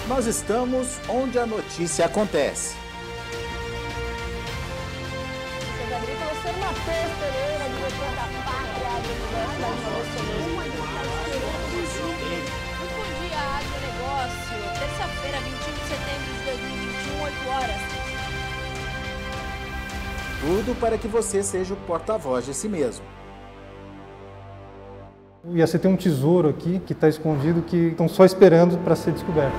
Nós estamos onde a notícia acontece. Muito bom dia, agronegócio. Terça-feira, 21 de setembro de 2021, 8 horas. Tudo para que você seja o porta-voz de si mesmo. O IAC tem um tesouro aqui que está escondido, que estão só esperando para ser descoberto.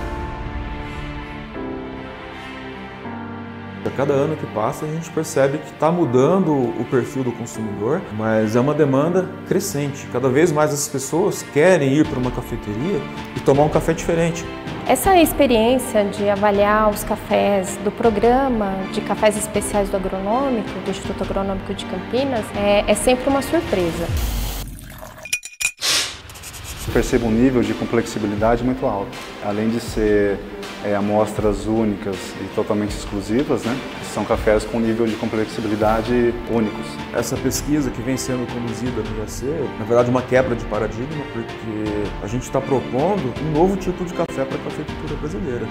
A cada ano que passa, a gente percebe que está mudando o perfil do consumidor, mas é uma demanda crescente. Cada vez mais as pessoas querem ir para uma cafeteria e tomar um café diferente. Essa experiência de avaliar os cafés do programa de cafés especiais do Agronômico, do Instituto Agronômico de Campinas, é sempre uma surpresa. Percebo um nível de complexibilidade muito alto. Além de ser amostras únicas e totalmente exclusivas, né? São cafés com nível de complexibilidade únicos. Essa pesquisa que vem sendo conduzida no IAC, na verdade, uma quebra de paradigma, porque a gente está propondo um novo tipo de café para a cafeicultura brasileira.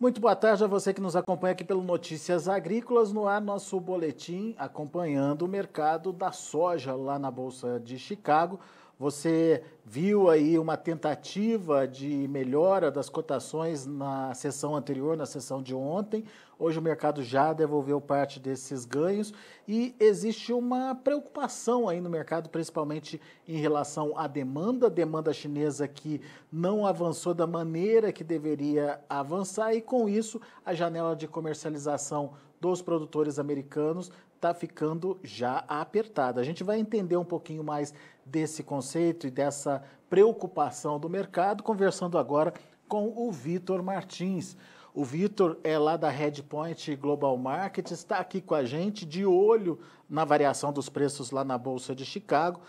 Muito boa tarde a você que nos acompanha aqui pelo Notícias Agrícolas, no ar nosso boletim acompanhando o mercado da soja lá na Bolsa de Chicago. Você viu aí uma tentativa de melhora das cotações na sessão anterior, na sessão de ontem. Hoje o mercado já devolveu parte desses ganhos e existe uma preocupação aí no mercado, principalmente em relação à demanda chinesa que não avançou da maneira que deveria avançar e com isso a janela de comercialização dos produtores americanos está ficando já apertada. A gente vai entender um pouquinho mais desse conceito e dessa preocupação do mercado, conversando agora com o Vitor Martins. O Vitor é lá da Redpoint Global Market, está aqui com a gente, de olho na variação dos preços lá na Bolsa de Chicago.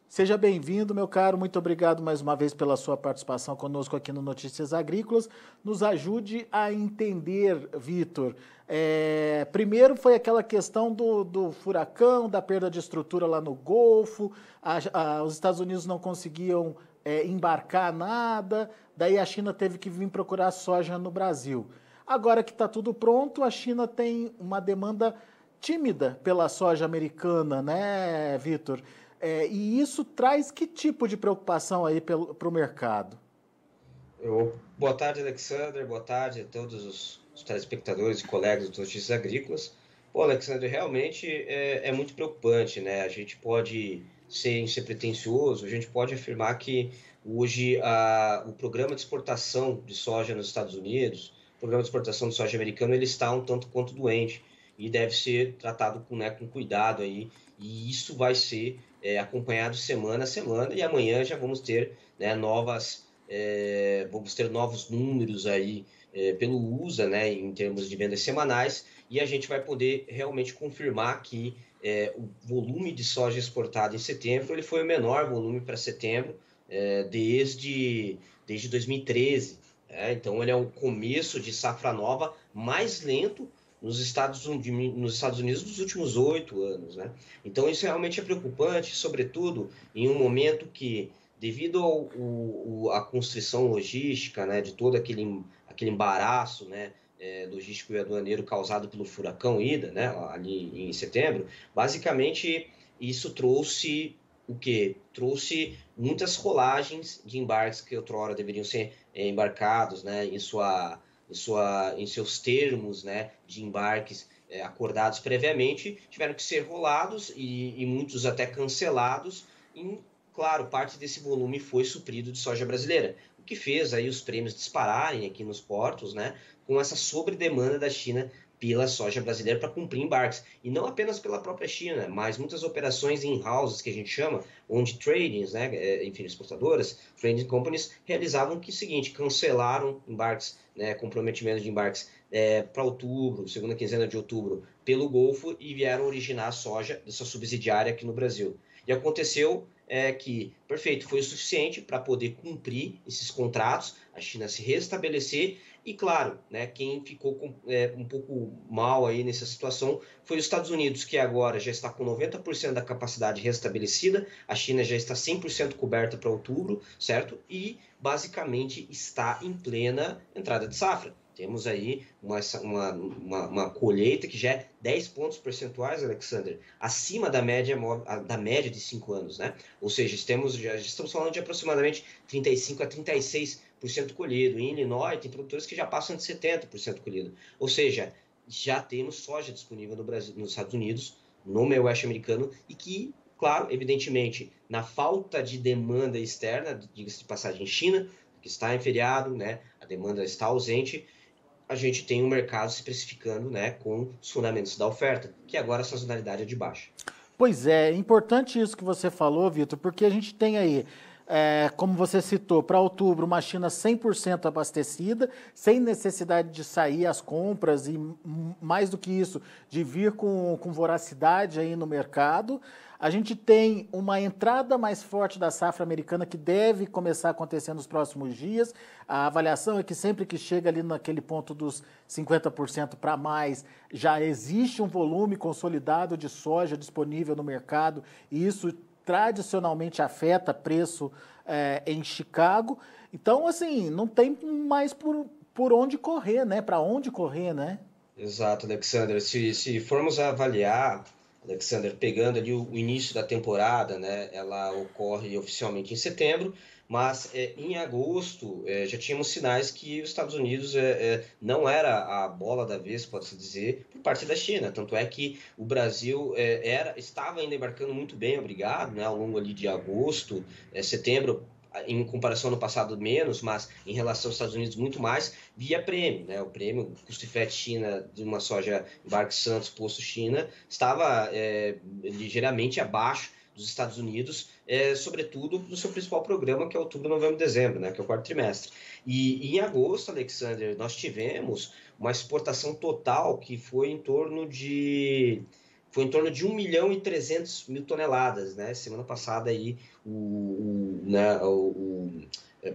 Seja bem-vindo, meu caro, muito obrigado mais uma vez pela sua participação conosco aqui no Notícias Agrícolas. Nos ajude a entender, Vitor. Primeiro foi aquela questão do furacão, da perda de estrutura lá no Golfo, os Estados Unidos não conseguiam embarcar nada, daí a China teve que vir procurar soja no Brasil. Agora que está tudo pronto, a China tem uma demanda tímida pela soja americana, né, Vitor? E isso traz que tipo de preocupação aí para o mercado? Boa tarde, Alexandre. Boa tarde a todos os telespectadores e colegas dos Notícias Agrícolas. Pô, Alexandre, realmente é muito preocupante, né? A gente pode ser pretensioso, a gente pode afirmar que hoje o programa de exportação de soja nos Estados Unidos, o programa de exportação de soja americano, ele está um tanto quanto doente e deve ser tratado com cuidado aí, e isso vai ser acompanhado semana a semana, e amanhã já vamos ter, né, novos números aí pelo USA, né, em termos de vendas semanais, e a gente vai poder realmente confirmar que o volume de soja exportada em setembro ele foi o menor volume para setembro desde 2013. Então, ele é um começo de safra nova mais lento nos Estados Unidos dos últimos 8 anos, né? Então, isso realmente é preocupante, sobretudo em um momento que, devido à constrição logística, né, de todo aquele embaraço, né, logístico e aduaneiro causado pelo furacão Ida, né, ali em setembro, basicamente isso trouxe o quê? Trouxe muitas rolagens de embarques que outrora deveriam ser embarcados, né, em seus termos, né, de embarques acordados previamente, tiveram que ser rolados e muitos até cancelados. E, claro, parte desse volume foi suprido de soja brasileira, o que fez aí os prêmios dispararem aqui nos portos, né, com essa sobredemanda da China pela soja brasileira para cumprir embarques. E não apenas pela própria China, mas muitas operações in-houses, que a gente chama, onde tradings, né, enfim, exportadoras, trading companies, realizavam o seguinte, cancelaram embarques, né, comprometimento de embarques para outubro, segunda quinzena de outubro, pelo Golfo, e vieram originar a soja dessa subsidiária aqui no Brasil. E aconteceu que, perfeito, foi o suficiente para poder cumprir esses contratos, a China se restabelecer e, claro, né, quem ficou um pouco mal aí nessa situação foi os Estados Unidos, que agora já está com 90% da capacidade restabelecida, a China já está 100% coberta para outubro, certo? E, basicamente, está em plena entrada de safra. Temos aí uma colheita que já é 10 pontos percentuais, Alexander, acima da média de 5 anos, né? Ou seja, já estamos falando de aproximadamente 35% a 36% colhido. Em Illinois, tem produtores que já passam de 70% colhido. Ou seja, já temos soja disponível no Brasil, nos Estados Unidos, no meio oeste americano, e que, claro, evidentemente, na falta de demanda externa, diga-se de passagem, China, que está em feriado, né? A demanda está ausente, a gente tem um mercado se precificando, né, com os fundamentos da oferta, que agora a sazonalidade é de baixa. Pois é importante isso que você falou, Vitor, porque a gente tem aí, como você citou, para outubro, uma China 100% abastecida, sem necessidade de sair às compras e, mais do que isso, de vir com voracidade aí no mercado. A gente tem uma entrada mais forte da safra americana que deve começar a acontecer nos próximos dias. A avaliação é que sempre que chega ali naquele ponto dos 50% para mais, já existe um volume consolidado de soja disponível no mercado e isso tradicionalmente afeta preço em Chicago. Então, assim, não tem mais por onde correr, né? Para onde correr, né? Exato, Alexander. Se formos avaliar, Alexander, pegando ali o início da temporada, né, ela ocorre oficialmente em setembro, mas em agosto já tínhamos sinais que os Estados Unidos não era a bola da vez, pode-se dizer, por parte da China. Tanto é que o Brasil estava ainda embarcando muito bem, obrigado, né, ao longo ali de agosto, setembro, em comparação no passado menos, mas em relação aos Estados Unidos muito mais, via prêmio, né? O prêmio, custo e frete China de uma soja embarque Santos, posto China, estava ligeiramente abaixo dos Estados Unidos, sobretudo do seu principal programa, que é outubro, novembro e dezembro, né? Que é o quarto trimestre. E em agosto, Alexander, nós tivemos uma exportação total que foi em torno de 1.300.000 toneladas, né? Semana passada aí,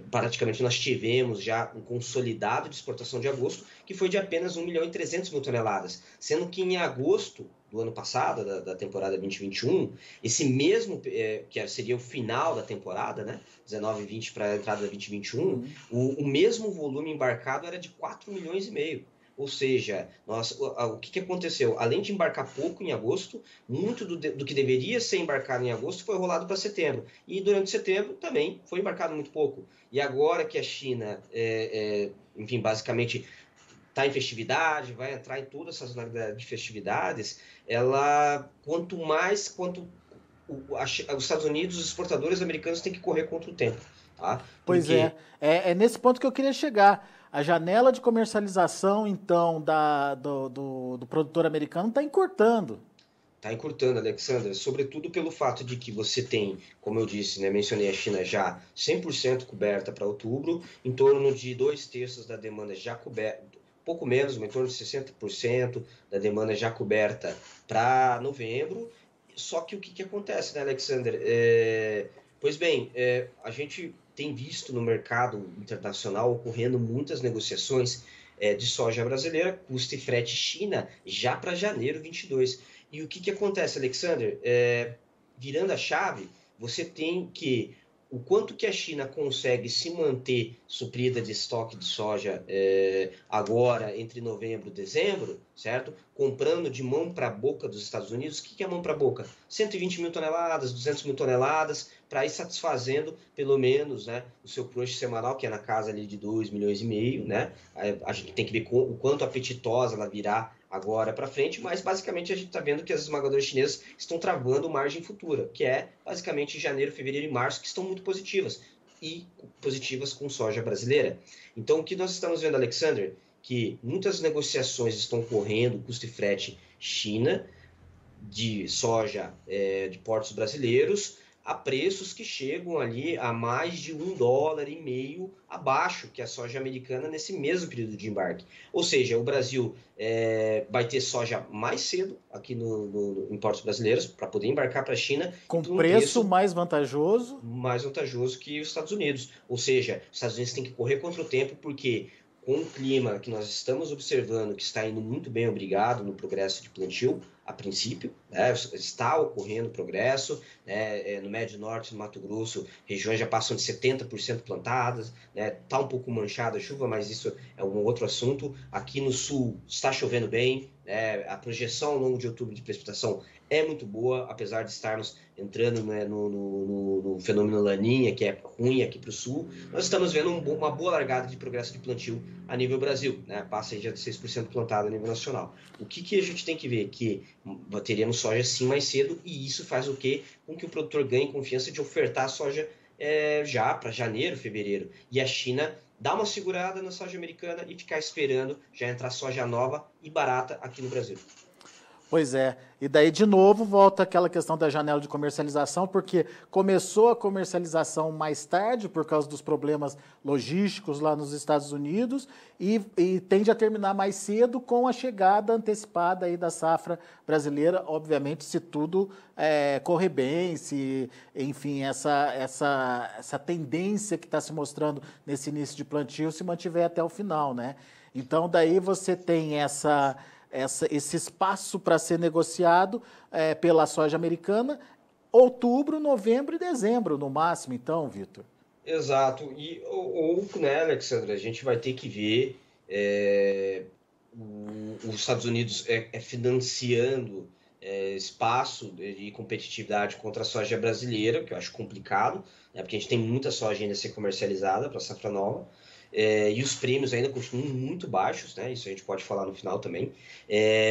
praticamente nós tivemos já um consolidado de exportação de agosto, que foi de apenas 1.300.000 toneladas, sendo que em agosto do ano passado, da temporada 2021, esse mesmo, que seria o final da temporada, né? 19 e 20 para a entrada da 2021, o mesmo volume embarcado era de 4,5 milhões. Ou seja, o que aconteceu? Além de embarcar pouco em agosto, muito do que deveria ser embarcado em agosto foi rolado para setembro. E durante setembro também foi embarcado muito pouco. E agora que a China, enfim, basicamente está em festividade, vai entrar em toda essa sazonalidade de festividades, quanto os Estados Unidos, os exportadores americanos têm que correr contra o tempo. Tá? Pois é nesse ponto que eu queria chegar. A janela de comercialização, então, do produtor americano está encurtando. Está encurtando, Alexander, sobretudo pelo fato de que você tem, como eu disse, né, mencionei a China já 100% coberta para outubro, em torno de 2/3 da demanda já coberta, pouco menos, em torno de 60% da demanda já coberta para novembro. Só que o que acontece, né, Alexander? Pois bem, a gente tem visto no mercado internacional ocorrendo muitas negociações de soja brasileira, custo e frete China, já para janeiro 22. E o que acontece, Alexander? Virando a chave, você tem que o quanto que a China consegue se manter suprida de estoque de soja agora entre novembro e dezembro, certo? Comprando de mão para a boca dos Estados Unidos. O que é mão para a boca? 120.000 toneladas, 200.000 toneladas, para ir satisfazendo pelo menos, né, o seu crush semanal, que é na casa ali de 2,5 milhões, né? A gente tem que ver o quanto apetitosa ela virá agora para frente, mas basicamente a gente está vendo que as esmagadoras chinesas estão travando margem futura, que é basicamente janeiro, fevereiro e março, que estão muito positivas, e positivas com soja brasileira. Então, o que nós estamos vendo, Alexander, que muitas negociações estão correndo, custo e frete China, de soja de portos brasileiros, a preços que chegam ali a mais de $1,50 abaixo que a soja americana nesse mesmo período de embarque. Ou seja, o Brasil vai ter soja mais cedo aqui em portos brasileiros para poder embarcar para a China. Com preço mais vantajoso? Mais vantajoso que os Estados Unidos. Ou seja, os Estados Unidos têm que correr contra o tempo porque com o clima que nós estamos observando, que está indo muito bem, obrigado, no progresso de plantio, a princípio, né, está ocorrendo progresso, né, no Médio Norte, no Mato Grosso, regiões já passam de 70% plantadas, está um pouco manchada a chuva, mas isso é um outro assunto. Aqui no Sul está chovendo bem, a projeção ao longo de outubro de precipitação é muito boa, apesar de estarmos entrando, né, no fenômeno Laninha, que é ruim aqui para o Sul. Nós estamos vendo uma boa largada de progresso de plantio a nível Brasil, né, passa aí já de 6% plantado a nível nacional. O que a gente tem que ver? Que teremos soja sim mais cedo, e isso faz o quê? Com que o produtor ganhe confiança de ofertar a soja já para janeiro, fevereiro. E a China dá uma segurada na soja americana e ficar esperando já entrar soja nova e barata aqui no Brasil. Pois é, e daí de novo volta aquela questão da janela de comercialização, porque começou a comercialização mais tarde por causa dos problemas logísticos lá nos Estados Unidos e tende a terminar mais cedo com a chegada antecipada aí da safra brasileira, obviamente se tudo correr bem, se, enfim, essa tendência que está se mostrando nesse início de plantio se mantiver até o final, né? Então daí você tem esse espaço para ser negociado pela soja americana, outubro, novembro e dezembro, no máximo, então, Vitor. Exato. Ou, né, Alexandre, a gente vai ter que ver os Estados Unidos financiando espaço de competitividade contra a soja brasileira, que eu acho complicado, né, porque a gente tem muita soja ainda a ser comercializada para a safra nova. E os prêmios ainda continuam muito baixos, né? Isso a gente pode falar no final também.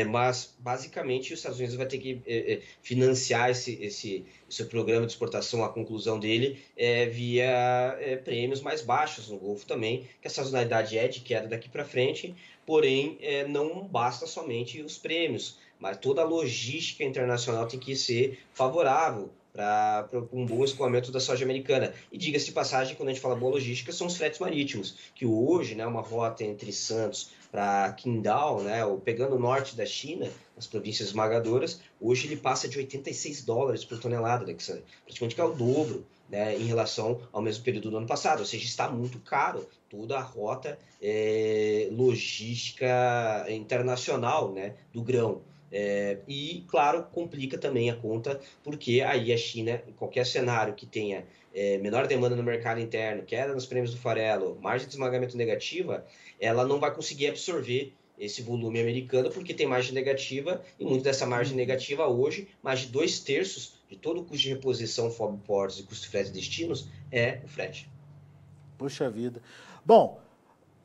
Mas, basicamente, os Estados Unidos vai ter que financiar esse programa de exportação, a conclusão dele, via prêmios mais baixos no Golfo também, que a sazonalidade é de queda daqui para frente, porém, não basta somente os prêmios, mas toda a logística internacional tem que ser favorável para um bom escoamento da soja americana. E diga-se de passagem, quando a gente fala boa logística, são os fretes marítimos, que hoje, né, uma rota entre Santos para Qingdao, né, ou pegando o norte da China, as províncias esmagadoras, hoje ele passa de $86 por tonelada, Alexandre, praticamente que é o dobro, né, em relação ao mesmo período do ano passado, ou seja, está muito caro toda a rota logística internacional, né, do grão. E, claro, complica também a conta, porque aí a China, em qualquer cenário que tenha menor demanda no mercado interno, queda nos prêmios do farelo, margem de esmagamento negativa, ela não vai conseguir absorver esse volume americano, porque tem margem negativa, e muito dessa margem negativa hoje, mais de 2/3 de todo o custo de reposição, FOB Portos e custo de frete e destinos, é o frete. Puxa vida. Bom,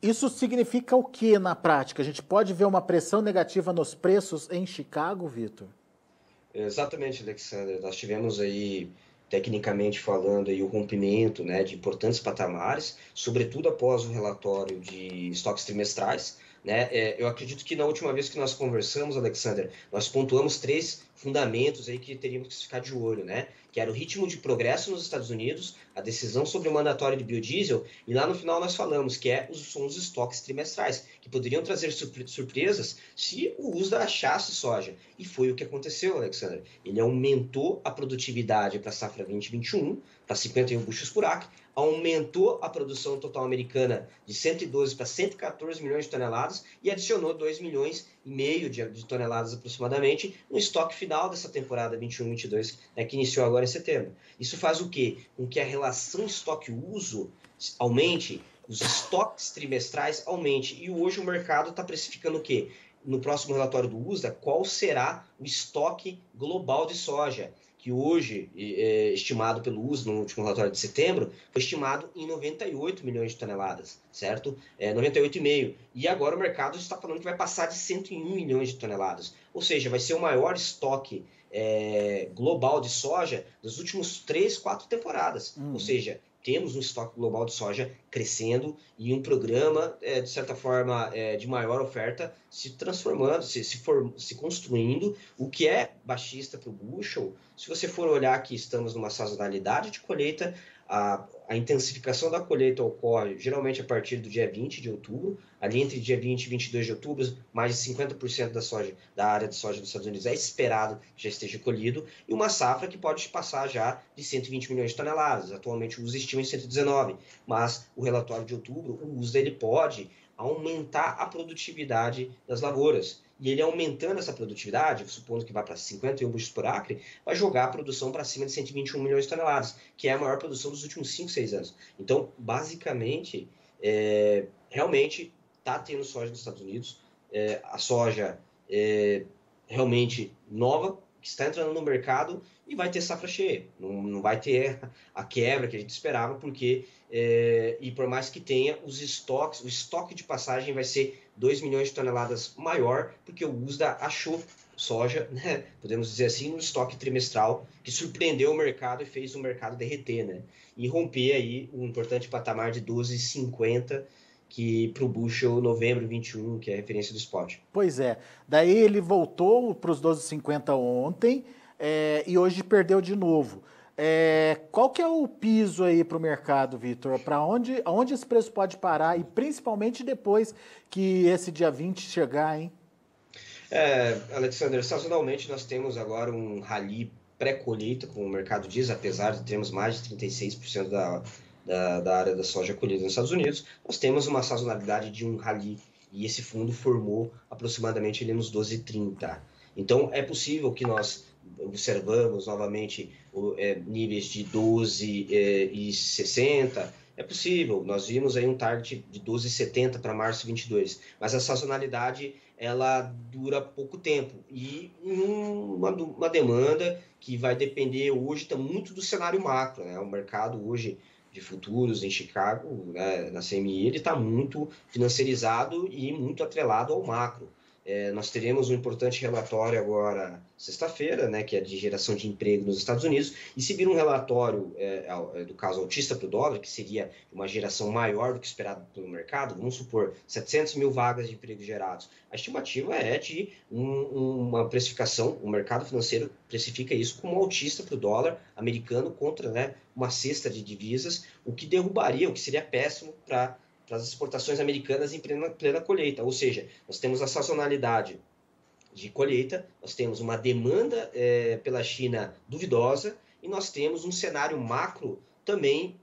isso significa o que na prática? A gente pode ver uma pressão negativa nos preços em Chicago, Vitor? Exatamente, Alexandre. Nós tivemos aí, tecnicamente falando, aí, o rompimento, né, de importantes patamares, sobretudo após o relatório de estoques trimestrais, né? Eu acredito que na última vez que nós conversamos, Alexandre, nós pontuamos 3 fundamentos aí que teríamos que ficar de olho, né? Que era o ritmo de progresso nos Estados Unidos, a decisão sobre o mandatório de biodiesel, e lá no final nós falamos que são os estoques trimestrais, que poderiam trazer surpresas se o USDA achasse soja. E foi o que aconteceu, Alexandre. Ele aumentou a produtividade para a safra 2021, para 51 bushels por acre, aumentou a produção total americana de 112 para 114 milhões de toneladas e adicionou 2,5 milhões de toneladas aproximadamente no estoque final dessa temporada 21-22, né, que iniciou agora em setembro. Isso faz o quê? Com que a relação estoque-uso aumente, os estoques trimestrais aumente. E hoje o mercado está precificando o quê? No próximo relatório do USDA, qual será o estoque global de soja, que hoje, estimado pelo USDA no último relatório de setembro, foi estimado em 98 milhões de toneladas, certo? 98,5. E agora o mercado está falando que vai passar de 101 milhões de toneladas. Ou seja, vai ser o maior estoque global de soja das últimas 3, 4 temporadas. Ou seja, temos um estoque global de soja crescendo e um programa, de certa forma, de maior oferta se transformando, se construindo, o que é baixista para o bushel. Se você for olhar que estamos numa sazonalidade de colheita, a intensificação da colheita ocorre geralmente a partir do dia 20 de outubro, ali entre dia 20 e 22 de outubro, mais de 50% da área de soja dos Estados Unidos é esperado que já esteja colhido, e uma safra que pode passar já de 120 milhões de toneladas. Atualmente o USDA estima em 119, mas o relatório de outubro, o USDA ele pode aumentar a produtividade das lavouras. E ele aumentando essa produtividade, supondo que vai para 51 bushels por acre, vai jogar a produção para cima de 121 milhões de toneladas, que é a maior produção dos últimos 5, 6 anos. Então, basicamente, realmente está tendo soja nos Estados Unidos. A soja realmente nova, que está entrando no mercado e vai ter safra cheia. Não vai ter a quebra que a gente esperava, porque, e por mais que tenha os estoques, o estoque de passagem vai ser 2 milhões de toneladas maior, porque o USDA achou soja, né, podemos dizer assim, no estoque trimestral, que surpreendeu o mercado e fez o mercado derreter, né, e romper aí um importante patamar de 12,50 que para o bushel novembro 21, que é a referência do spot. Pois é, daí ele voltou para os 12,50 ontem e hoje perdeu de novo. Qual que é o piso aí para o mercado, Vitor? Para onde esse preço pode parar e principalmente depois que esse dia 20 chegar, hein? Alexander, sazonalmente nós temos agora um rally pré-colheita, como o mercado diz, apesar de termos mais de 36% da área da soja colhida nos Estados Unidos, nós temos uma sazonalidade de um rally e esse fundo formou aproximadamente ali nos 12,30. Então é possível que nós observamos novamente níveis de 12,60. É possível, nós vimos aí um target de 12,70 para março 22, mas a sazonalidade ela dura pouco tempo e uma demanda que vai depender hoje muito do cenário macro, né? O mercado hoje de futuros em Chicago, né, na CME, ele está muito financiarizado e muito atrelado ao macro. Nós teremos um importante relatório agora, sexta-feira, né, que é de geração de emprego nos Estados Unidos, e se vir um relatório do caso altista para o dólar, que seria uma geração maior do que esperado pelo mercado, vamos supor 700 mil vagas de emprego gerados, a estimativa é de uma precificação, o mercado financeiro precifica isso como altista para o dólar americano contra, né, uma cesta de divisas, o que derrubaria, o que seria péssimo para as exportações americanas em plena colheita. Ou seja, nós temos a sazonalidade de colheita, nós temos uma demanda pela China duvidosa e nós temos um cenário macro também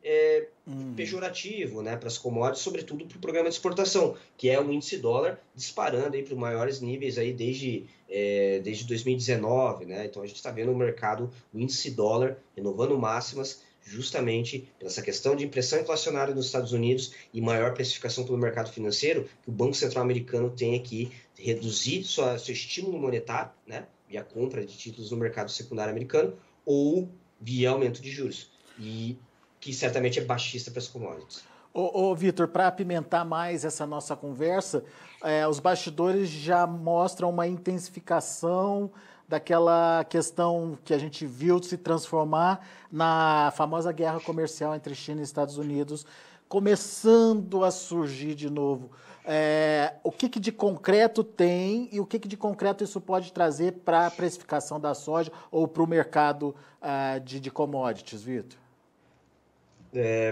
pejorativo, né, para as commodities, sobretudo para o programa de exportação, que é o índice dólar disparando para os maiores níveis aí desde 2019. Né? Então a gente está vendo o mercado, o índice dólar renovando máximas, justamente por essa questão de pressão inflacionária nos Estados Unidos e maior precificação pelo mercado financeiro, que o Banco Central americano tem que reduzir seu estímulo monetário, né, via compra de títulos no mercado secundário americano ou via aumento de juros, e que certamente é baixista para as commodities. Vitor, para apimentar mais essa nossa conversa, os bastidores já mostram uma intensificação daquela questão que a gente viu se transformar na famosa guerra comercial entre China e Estados Unidos, começando a surgir de novo. O que de concreto tem e o que de concreto isso pode trazer para a precificação da soja ou para o mercado de commodities, Vitor?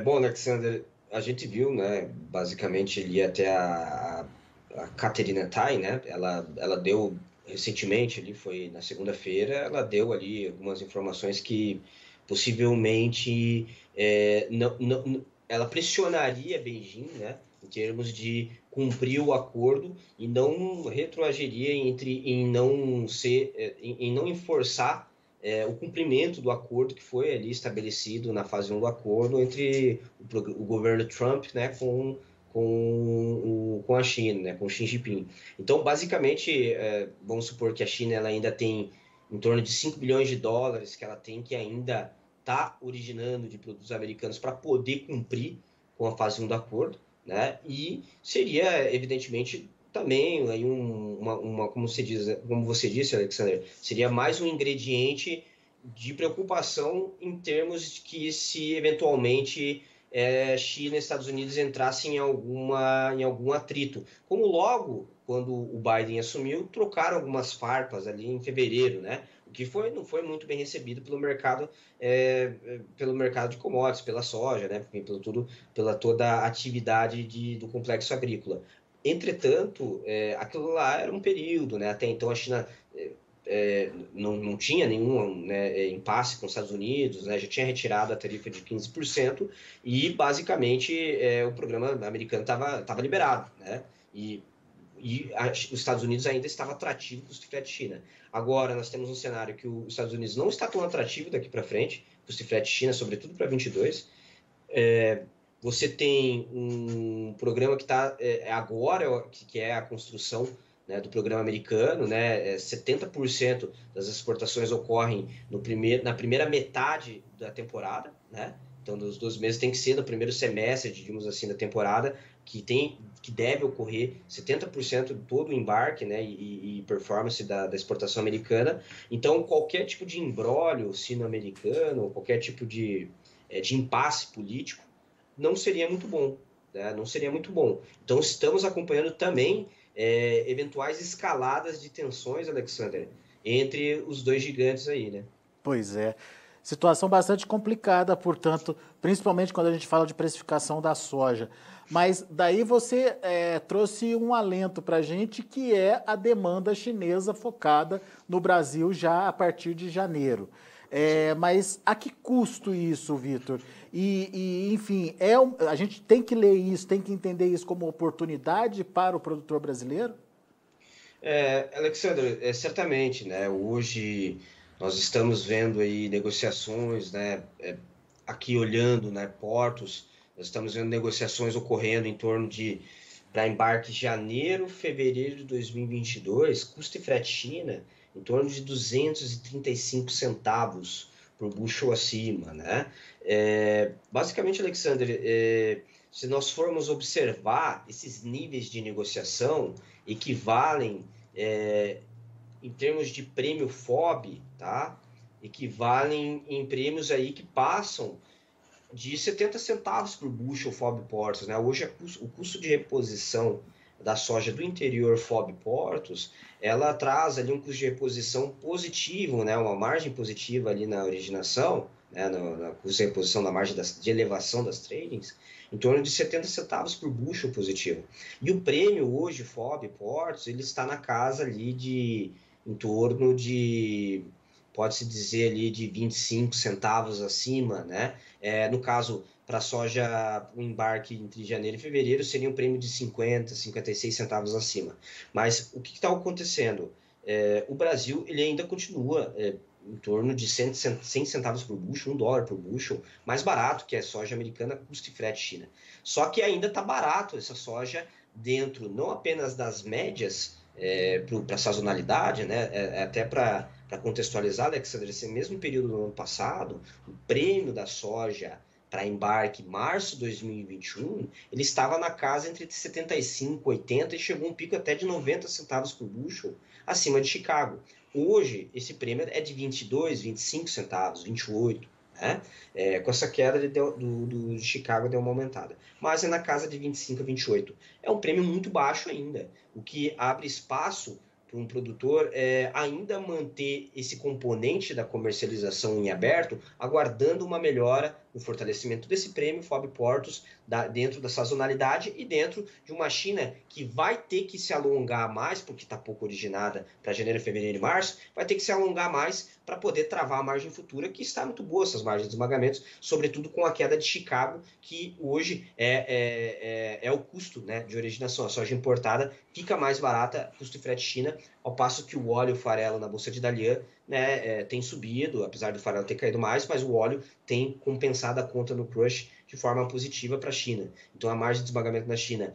Bom, Alexander, a gente viu, né, basicamente ali até a Caterina Tai, né, ela deu recentemente, ali foi na segunda-feira, ela deu ali algumas informações que possivelmente ela pressionaria Beijing, né, em termos de cumprir o acordo e não retroagiria em não enforçar o cumprimento do acordo que foi ali estabelecido na fase 1 do acordo entre o governo Trump, né, com a China, né, com Xi Jinping. Então, basicamente, vamos supor que a China ela ainda tem em torno de 5 bilhões de dólares que ela tem que ainda está originando de produtos americanos para poder cumprir com a fase 1 do acordo, né? E seria, evidentemente, também aí como você disse, Alexander, seria mais um ingrediente de preocupação em termos de que se eventualmente China e Estados Unidos entrassem em algum atrito. Como logo, quando o Biden assumiu, trocaram algumas farpas ali em fevereiro, né? O que não foi muito bem recebido pelo mercado de commodities, pela soja, né? Pela toda a atividade do complexo agrícola. Entretanto, aquilo lá era um período, né? Até então a China não tinha nenhum, né, impasse com os Estados Unidos, né? Já tinha retirado a tarifa de 15% e basicamente o programa americano estava liberado, né? E os Estados Unidos ainda estava atrativo custo frete China. Agora nós temos um cenário que os Estados Unidos não está tão atrativo daqui para frente, custo frete China, sobretudo para 22. Você tem um programa que está agora, que é a construção, né, do programa americano, né? 70% das exportações ocorrem na primeira metade da temporada, né? Então, dos 12 meses tem que ser no primeiro semestre, digamos assim, da temporada, que deve ocorrer 70% de todo o embarque, né, e performance da exportação americana. Então, qualquer tipo de imbróglio sino-americano, qualquer tipo de impasse político, não seria muito bom, né? Não seria muito bom. Então, estamos acompanhando também eventuais escaladas de tensões, Alexander, entre os dois gigantes aí, né? Pois é. Situação bastante complicada, portanto, principalmente quando a gente fala de precificação da soja. Mas daí você trouxe um alento para a gente, que é a demanda chinesa focada no Brasil já a partir de janeiro. Mas a que custo isso, Vitor? Enfim, a gente tem que ler isso, tem que entender isso como oportunidade para o produtor brasileiro? Alexandre, certamente, né? Hoje nós estamos vendo aí negociações, né? Aqui olhando, né, portos, nós estamos vendo negociações ocorrendo em torno para embarque janeiro, fevereiro de 2022, custo e frete China, em torno de 235 centavos por bushel acima, né? Basicamente, Alexander, se nós formos observar, esses níveis de negociação equivalem, em termos de prêmio FOB, tá? Equivalem em prêmios aí que passam de 70 centavos por bushel FOB Portos, né? Hoje o custo de reposição da soja do interior FOB Portos, ela traz ali um custo de reposição positivo, né? Uma margem positiva ali na originação, né? Na custo de reposição da margem de elevação das tradings, em torno de 70 centavos por bushel positivo. E o prêmio hoje FOB Portos, ele está na casa ali em torno de, pode-se dizer ali, de 25 centavos acima, né? No caso, para a soja, o embarque entre janeiro e fevereiro seria um prêmio de 50, 56 centavos acima. Mas o que está acontecendo? O Brasil ele ainda continua em torno de 100 centavos por bushel, $1 por bushel, mais barato que a soja americana, custo e frete China. Só que ainda está barato essa soja dentro não apenas das médias para sazonalidade, né? Até para contextualizar, Alexandre, esse mesmo período do ano passado, o prêmio da soja para embarque março de 2021, ele estava na casa entre 75 e 80 e chegou um pico até de 90 centavos por bushel acima de Chicago. Hoje, esse prêmio é de 22, 25 centavos, 28, né? Com essa queda do Chicago deu uma aumentada. Mas é na casa de 25 a 28. É um prêmio muito baixo ainda, o que abre espaço para um produtor ainda manter esse componente da comercialização em aberto, aguardando uma melhora no fortalecimento desse prêmio FOB Portos dentro da sazonalidade e dentro de uma China que vai ter que se alongar mais, porque está pouco originada para janeiro, fevereiro e março, vai ter que se alongar mais para poder travar a margem futura, que está muito boa essas margens de esmagamentos, sobretudo com a queda de Chicago, que hoje é o custo, né, de originação. A soja importada fica mais barata, custo e frete China, ao passo que o óleo farelo na Bolsa de Dalian, né, tem subido, apesar do farelo ter caído mais, mas o óleo tem compensado a conta no crush de forma positiva para a China. Então a margem de esmagamento na China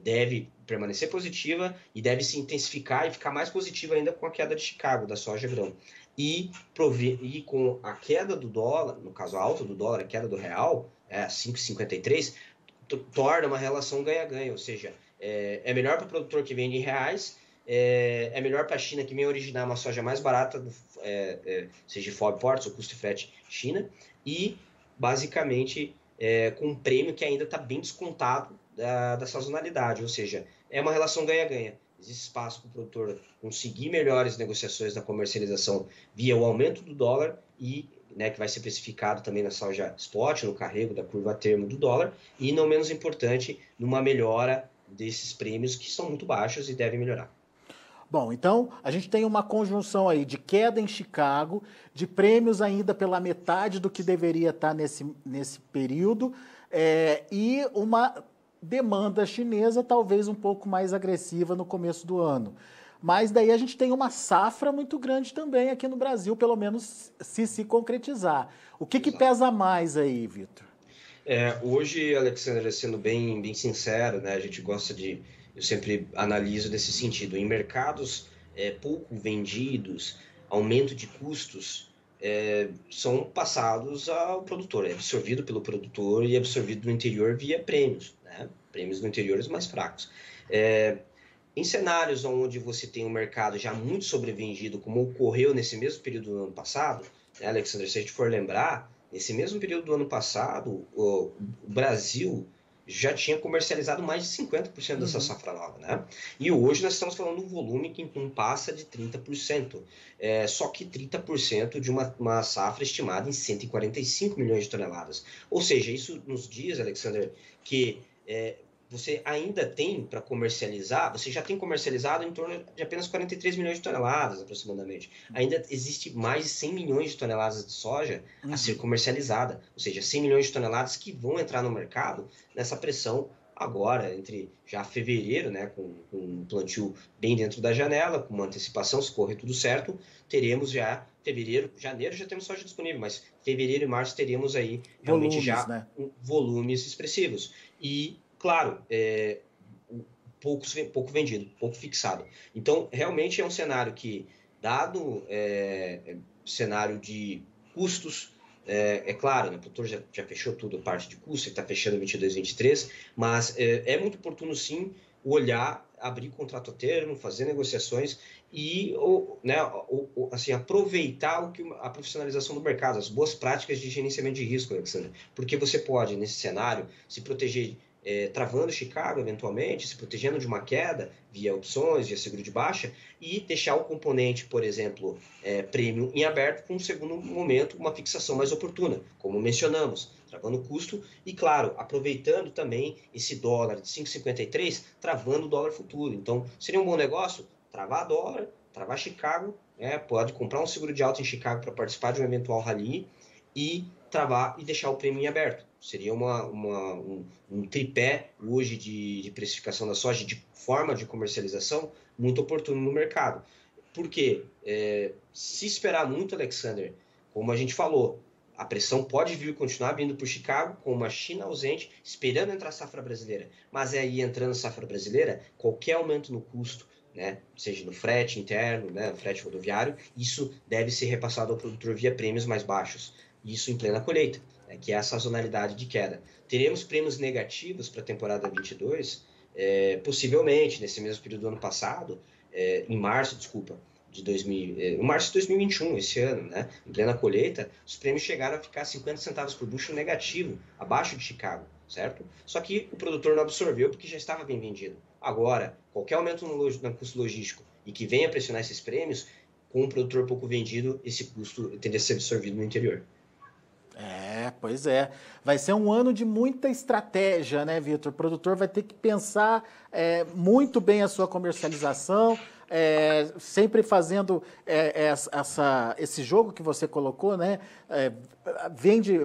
deve permanecer positiva e deve se intensificar e ficar mais positiva ainda com a queda de Chicago, da soja grão. E com a queda do dólar, no caso a alta do dólar, a queda do real, 5,53, torna uma relação ganha-ganha, ou seja, é melhor para o produtor que vende em reais, é melhor para a China que vem originar uma soja mais barata, seja FOB Ports ou custo e frete China, e basicamente com um prêmio que ainda está bem descontado da sazonalidade, ou seja, é uma relação ganha-ganha. Existe espaço para o produtor conseguir melhores negociações na comercialização via o aumento do dólar e, né, que vai ser precificado também na soja spot, no carrego da curva a termo do dólar, e não menos importante, numa melhora desses prêmios que são muito baixos e devem melhorar. Bom, então a gente tem uma conjunção aí de queda em Chicago, de prêmios ainda pela metade do que deveria estar nesse período, e uma demanda chinesa talvez um pouco mais agressiva no começo do ano. Mas daí a gente tem uma safra muito grande também aqui no Brasil, pelo menos se concretizar. O que pesa mais aí, Vitor? Hoje, Alexandre, sendo bem sincero, né, a gente gosta de... Eu sempre analiso nesse sentido. Em mercados pouco vendidos, aumento de custos são passados ao produtor, é absorvido pelo produtor e absorvido no interior via prêmios, né? Prêmios no interior os mais fracos. Em cenários onde você tem um mercado já muito sobrevendido, como ocorreu nesse mesmo período do ano passado, né, Alexandre, se a gente for lembrar, nesse mesmo período do ano passado, o Brasil já tinha comercializado mais de 50% dessa safra nova, né? E hoje nós estamos falando de um volume que não passa de 30%. Só que 30% de uma safra estimada em 145 milhões de toneladas. Ou seja, isso nos diz, Alexander, que você ainda tem para comercializar, você já tem comercializado em torno de apenas 43 milhões de toneladas, aproximadamente. Ainda existe mais de 100 milhões de toneladas de soja a ser comercializada, ou seja, 100 milhões de toneladas que vão entrar no mercado nessa pressão agora, entre já fevereiro, né, com um plantio bem dentro da janela, com uma antecipação, se correr tudo certo, teremos já fevereiro, janeiro já temos soja disponível, mas fevereiro e março teremos aí realmente volumes, né? Volumes expressivos. E claro, pouco vendido, pouco fixado. Então, realmente é um cenário que, dado cenário de custos, claro, né, o produtor já fechou tudo, a parte de custo, ele está fechando 22, 23, mas é muito oportuno, sim, olhar, abrir contrato a termo, fazer negociações e assim, aproveitar a profissionalização do mercado, as boas práticas de gerenciamento de risco, Alexandre, porque você pode, nesse cenário, se proteger travando Chicago, eventualmente, se protegendo de uma queda via opções, via seguro de baixa, e deixar o componente, por exemplo, prêmio em aberto, com um segundo momento, uma fixação mais oportuna, como mencionamos, travando o custo e, claro, aproveitando também esse dólar de 5,53, travando o dólar futuro. Então, seria um bom negócio travar dólar, travar Chicago, pode comprar um seguro de alta em Chicago para participar de um eventual rally e travar e deixar o prêmio em aberto. Seria um tripé hoje de precificação da soja, de forma de comercialização, muito oportuno no mercado. Porque se esperar muito, Alexander, como a gente falou, a pressão pode vir e continuar vindo para o Chicago, com uma China ausente, esperando entrar a safra brasileira. Mas aí, entrando a safra brasileira, qualquer aumento no custo, né, seja no frete interno, né, frete rodoviário, isso deve ser repassado ao produtor via prêmios mais baixos. Isso em plena colheita, que é a sazonalidade de queda. Teremos prêmios negativos para a temporada 22, possivelmente, nesse mesmo período do ano passado, em março de 2021, esse ano, né, em plena colheita, os prêmios chegaram a ficar 50 centavos por bushel negativo, abaixo de Chicago, certo? Só que o produtor não absorveu porque já estava bem vendido. Agora, qualquer aumento no custo logístico e que venha pressionar esses prêmios, com o produtor pouco vendido, esse custo tende a ser absorvido no interior. Pois é. Vai ser um ano de muita estratégia, né, Vitor? O produtor vai ter que pensar muito bem a sua comercialização, sempre fazendo esse jogo que você colocou, né? Vende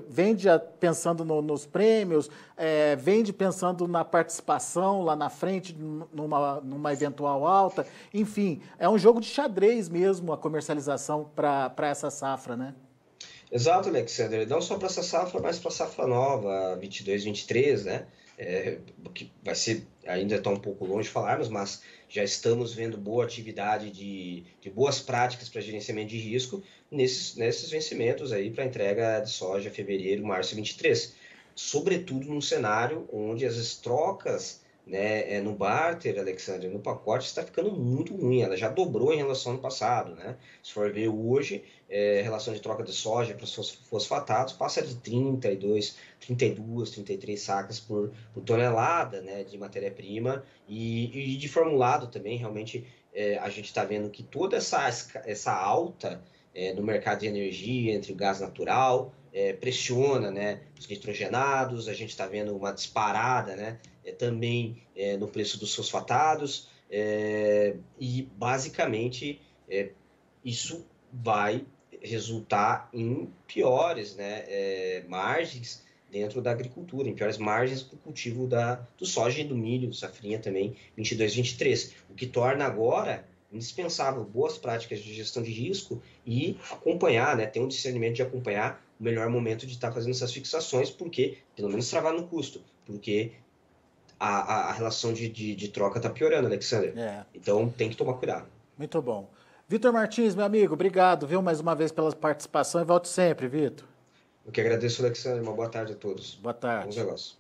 pensando nos prêmios, vende pensando na participação lá na frente, numa eventual alta. Enfim, é um jogo de xadrez mesmo a comercialização para essa safra, né? Exato, Alexander. Não só para essa safra, mas para a safra nova, 22, 23, né? Que vai ser, ainda está um pouco longe de falarmos, mas já estamos vendo boa atividade de boas práticas para gerenciamento de risco nesses vencimentos aí para entrega de soja fevereiro, março 23. Sobretudo num cenário onde as trocas né, no barter, Alexandre, no pacote está ficando muito ruim, ela já dobrou em relação ao ano passado, né? Se for ver hoje, a relação de troca de soja para os fosfatados passa de 32, 33 sacas por tonelada, né, de matéria-prima e de formulado também, realmente a gente está vendo que toda essa alta no mercado de energia entre o gás natural pressiona, né, os nitrogenados, a gente está vendo uma disparada, né, também no preço dos fosfatados e basicamente isso vai resultar em piores, né, margens dentro da agricultura, em piores margens do cultivo do soja e do milho, safrinha também, 22-23, o que torna agora indispensável boas práticas de gestão de risco e acompanhar, né, ter um discernimento de acompanhar o melhor momento de estar fazendo essas fixações, porque, pelo menos travar no custo, porque a relação de troca está piorando, Alexandre. Então tem que tomar cuidado. Muito bom. Vitor Martins, meu amigo, obrigado, viu, mais uma vez pela participação e volte sempre, Vitor. Eu que agradeço, Alexandre. Uma boa tarde a todos. Boa tarde. Bons negócios.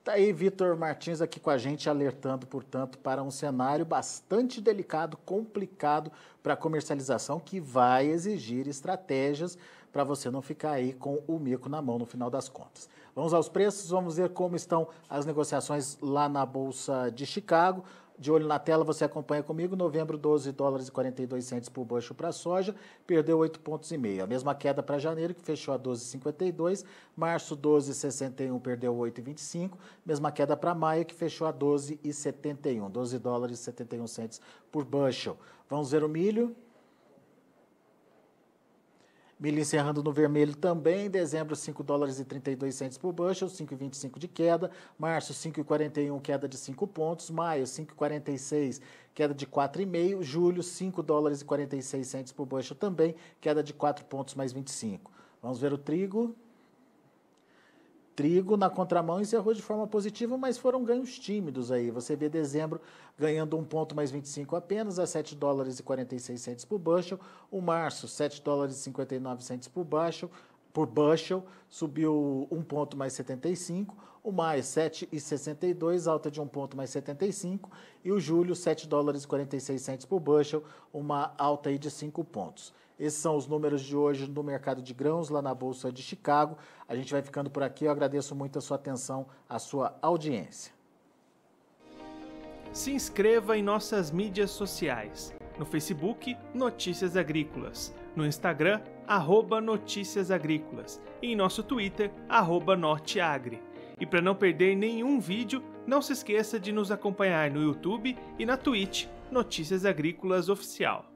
Tá aí Vitor Martins aqui com a gente, alertando, portanto, para um cenário bastante delicado, complicado para a comercialização, que vai exigir estratégias para você não ficar aí com o mico na mão no final das contas. Vamos aos preços, vamos ver como estão as negociações lá na Bolsa de Chicago. De olho na tela, você acompanha comigo. Novembro, 12 dólares e 42 centes por bushel para soja, perdeu 8,5 pontos. A mesma queda para janeiro, que fechou a 12,52. Março, 12,61, perdeu 8,25. Mesma queda para maio, que fechou a 12,71. 12 dólares e 71 centes por bushel. Vamos ver o milho. Milho encerrando no vermelho também, dezembro 5 dólares e 32 centes por bushel, 5,25 de queda, março 5,41, queda de 5 pontos, maio 5,46, queda de 4,5, julho 5 dólares e 46 centes por bushel também, queda de 4 pontos mais 25. Vamos ver o trigo. Trigo na contramão encerrou de forma positiva, mas foram ganhos tímidos aí. Você vê dezembro ganhando 1 ponto mais 25 apenas, a 7 dólares e 46 centes por bushel. O março, 7 dólares e 59 centes por bushel, subiu 1 ponto mais 75. O maio, 7,62, alta de 1 ponto mais 75. E o julho, 7 dólares e 46 centes por bushel, uma alta aí de 5 pontos. Esses são os números de hoje no mercado de grãos, lá na Bolsa de Chicago. A gente vai ficando por aqui. Eu agradeço muito a sua atenção, a sua audiência. Se inscreva em nossas mídias sociais. No Facebook, Notícias Agrícolas. No Instagram, @Notícias Agrícolas. E em nosso Twitter, @Norteagri. E para não perder nenhum vídeo, não se esqueça de nos acompanhar no YouTube e na Twitch, Notícias Agrícolas Oficial.